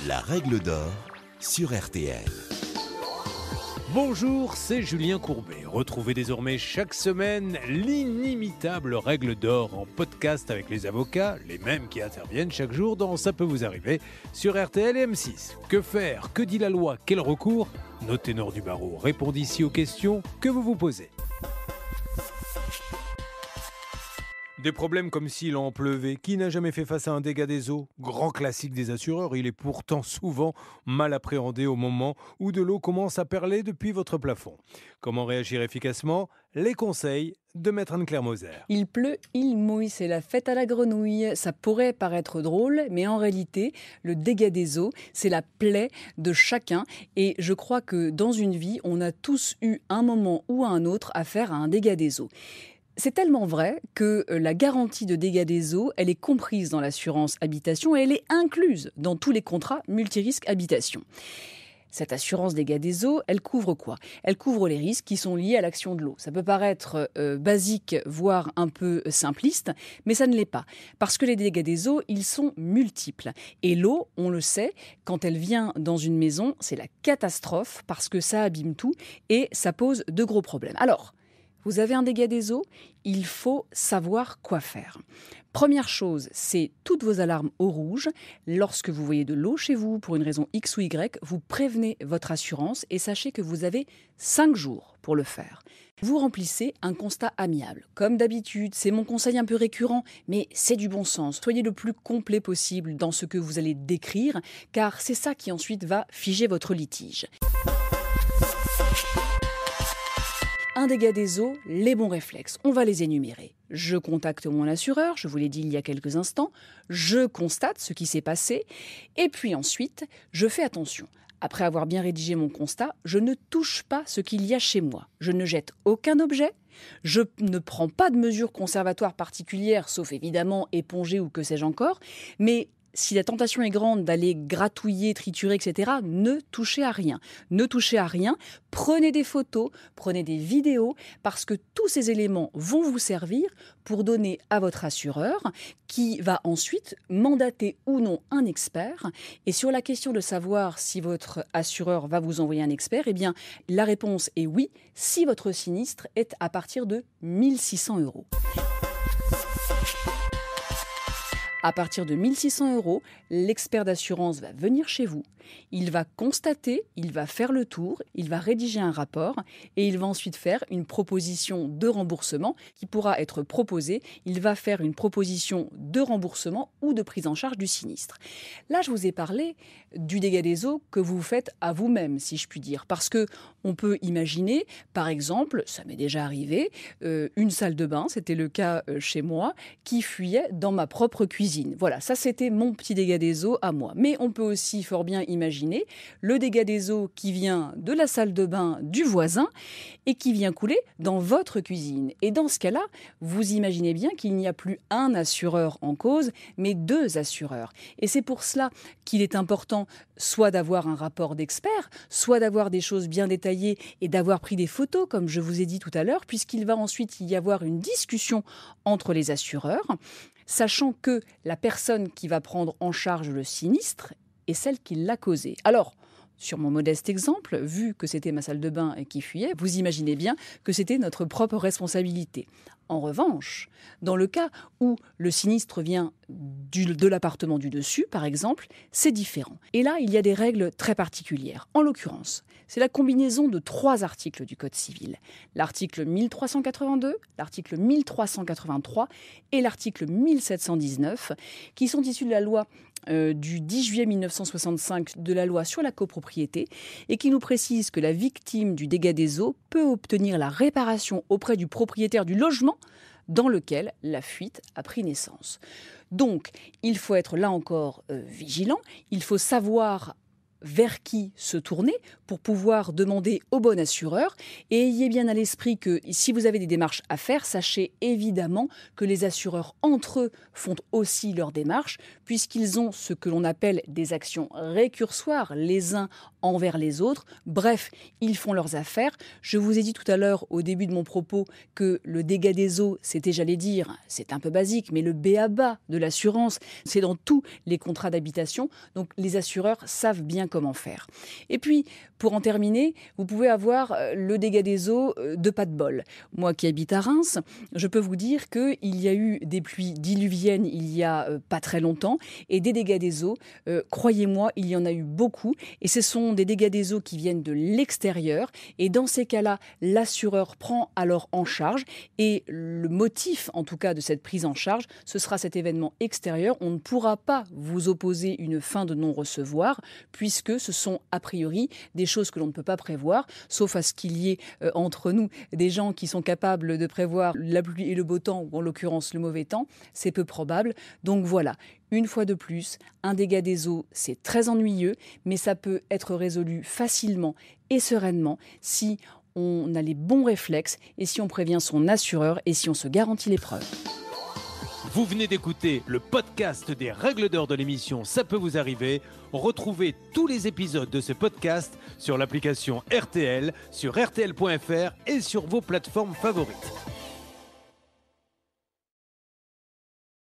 La règle d'or sur RTL. Bonjour, c'est Julien Courbet. Retrouvez désormais chaque semaine l'inimitable règle d'or en podcast avec les avocats, les mêmes qui interviennent chaque jour dans Ça peut vous arriver sur RTL et M6. Que faire? Que dit la loi? Quel recours? Nos ténors du barreau répondent ici aux questions que vous vous posez. Des problèmes comme s'il en pleuvait. Qui n'a jamais fait face à un dégât des eaux? Grand classique des assureurs, il est pourtant souvent mal appréhendé au moment où de l'eau commence à perler depuis votre plafond. Comment réagir efficacement? Les conseils de Maître Anne-Claire Moser. Il pleut, il mouille, c'est la fête à la grenouille. Ça pourrait paraître drôle, mais en réalité, le dégât des eaux, c'est la plaie de chacun. Et je crois que dans une vie, on a tous eu un moment ou un autre affaire à un dégât des eaux. C'est tellement vrai que la garantie de dégâts des eaux, elle est comprise dans l'assurance habitation et elle est incluse dans tous les contrats multirisques habitation. Cette assurance dégâts des eaux, elle couvre quoi? Elle couvre les risques qui sont liés à l'action de l'eau. Ça peut paraître basique, voire un peu simpliste, mais ça ne l'est pas. Parce que les dégâts des eaux, ils sont multiples. Et l'eau, on le sait, quand elle vient dans une maison, c'est la catastrophe parce que ça abîme tout et ça pose de gros problèmes. Alors, vous avez un dégât des eaux, il faut savoir quoi faire. Première chose, c'est toutes vos alarmes au rouge. Lorsque vous voyez de l'eau chez vous, pour une raison X ou Y, vous prévenez votre assurance et sachez que vous avez 5 jours pour le faire. Vous remplissez un constat amiable. Comme d'habitude, c'est mon conseil un peu récurrent, mais c'est du bon sens. Soyez le plus complet possible dans ce que vous allez décrire, car c'est ça qui ensuite va figer votre litige. Un dégât des eaux, les bons réflexes, on va les énumérer. Je contacte mon assureur, je vous l'ai dit il y a quelques instants, je constate ce qui s'est passé, et puis ensuite, je fais attention. Après avoir bien rédigé mon constat, je ne touche pas ce qu'il y a chez moi. Je ne jette aucun objet, je ne prends pas de mesures conservatoires particulières, sauf évidemment éponger ou que sais-je encore, mais si la tentation est grande d'aller gratouiller, triturer, etc., ne touchez à rien. Ne touchez à rien, prenez des photos, prenez des vidéos, parce que tous ces éléments vont vous servir pour donner à votre assureur, qui va ensuite mandater ou non un expert. Et sur la question de savoir si votre assureur va vous envoyer un expert, eh bien, la réponse est oui, si votre sinistre est à partir de 1 600 €. À partir de 1 600 €, l'expert d'assurance va venir chez vous, il va constater, il va faire le tour, il va rédiger un rapport et il va ensuite faire une proposition de remboursement qui pourra être proposée. Il va faire une proposition de remboursement ou de prise en charge du sinistre. Là, je vous ai parlé du dégât des eaux que vous faites à vous-même, si je puis dire, parce que on peut imaginer, par exemple, ça m'est déjà arrivé, une salle de bain, c'était le cas chez moi, qui fuyait dans ma propre cuisine. Voilà, ça c'était mon petit dégât des eaux à moi. Mais on peut aussi fort bien imaginer le dégât des eaux qui vient de la salle de bain du voisin et qui vient couler dans votre cuisine. Et dans ce cas-là, vous imaginez bien qu'il n'y a plus un assureur en cause, mais 2 assureurs. Et c'est pour cela qu'il est important soit d'avoir un rapport d'expert, soit d'avoir des choses bien détaillées et d'avoir pris des photos, comme je vous ai dit tout à l'heure, puisqu'il va ensuite y avoir une discussion entre les assureurs, sachant que la personne qui va prendre en charge le sinistre est celle qui l'a causé. Alors, sur mon modeste exemple, vu que c'était ma salle de bain qui fuyait, vous imaginez bien que c'était notre propre responsabilité. En revanche, dans le cas où le sinistre vient de l'appartement du dessus, par exemple, c'est différent. Et là, il y a des règles très particulières. En l'occurrence, c'est la combinaison de 3 articles du Code civil. L'article 1382, l'article 1383 et l'article 1719, qui sont issus de la loi du 10 juillet 1965 de la loi sur la copropriété et qui nous précise que la victime du dégât des eaux peut obtenir la réparation auprès du propriétaire du logement dans lequel la fuite a pris naissance. Donc, il faut être là encore vigilant, il faut savoir vers qui se tourner pour pouvoir demander au bon assureur. Et ayez bien à l'esprit que si vous avez des démarches à faire, sachez évidemment que les assureurs entre eux font aussi leurs démarches, puisqu'ils ont ce que l'on appelle des actions récursoires les uns envers les autres. Bref, ils font leurs affaires. Je vous ai dit tout à l'heure au début de mon propos que le dégât des eaux, c'était, j'allais dire, c'est un peu basique, mais le b.a.-ba de l'assurance, c'est dans tous les contrats d'habitation. Donc les assureurs savent bien comment faire. Et puis, pour en terminer, vous pouvez avoir le dégât des eaux de pas de bol. Moi qui habite à Reims, je peux vous dire qu'il y a eu des pluies diluviennes il y a pas très longtemps et des dégâts des eaux, croyez-moi, il y en a eu beaucoup et ce sont des dégâts des eaux qui viennent de l'extérieur et dans ces cas-là, l'assureur prend alors en charge et le motif en tout cas de cette prise en charge, ce sera cet événement extérieur. On ne pourra pas vous opposer une fin de non-recevoir puisque ce sont a priori des choses que l'on ne peut pas prévoir, sauf à ce qu'il y ait entre nous des gens qui sont capables de prévoir la pluie et le beau temps, ou en l'occurrence le mauvais temps, c'est peu probable. Donc voilà, une fois de plus, un dégât des eaux, c'est très ennuyeux, mais ça peut être résolu facilement et sereinement si on a les bons réflexes et si on prévient son assureur et si on se garantit l'épreuve. Vous venez d'écouter le podcast des règles d'or de l'émission Ça peut vous arriver. Retrouvez tous les épisodes de ce podcast sur l'application RTL, sur rtl.fr et sur vos plateformes favorites.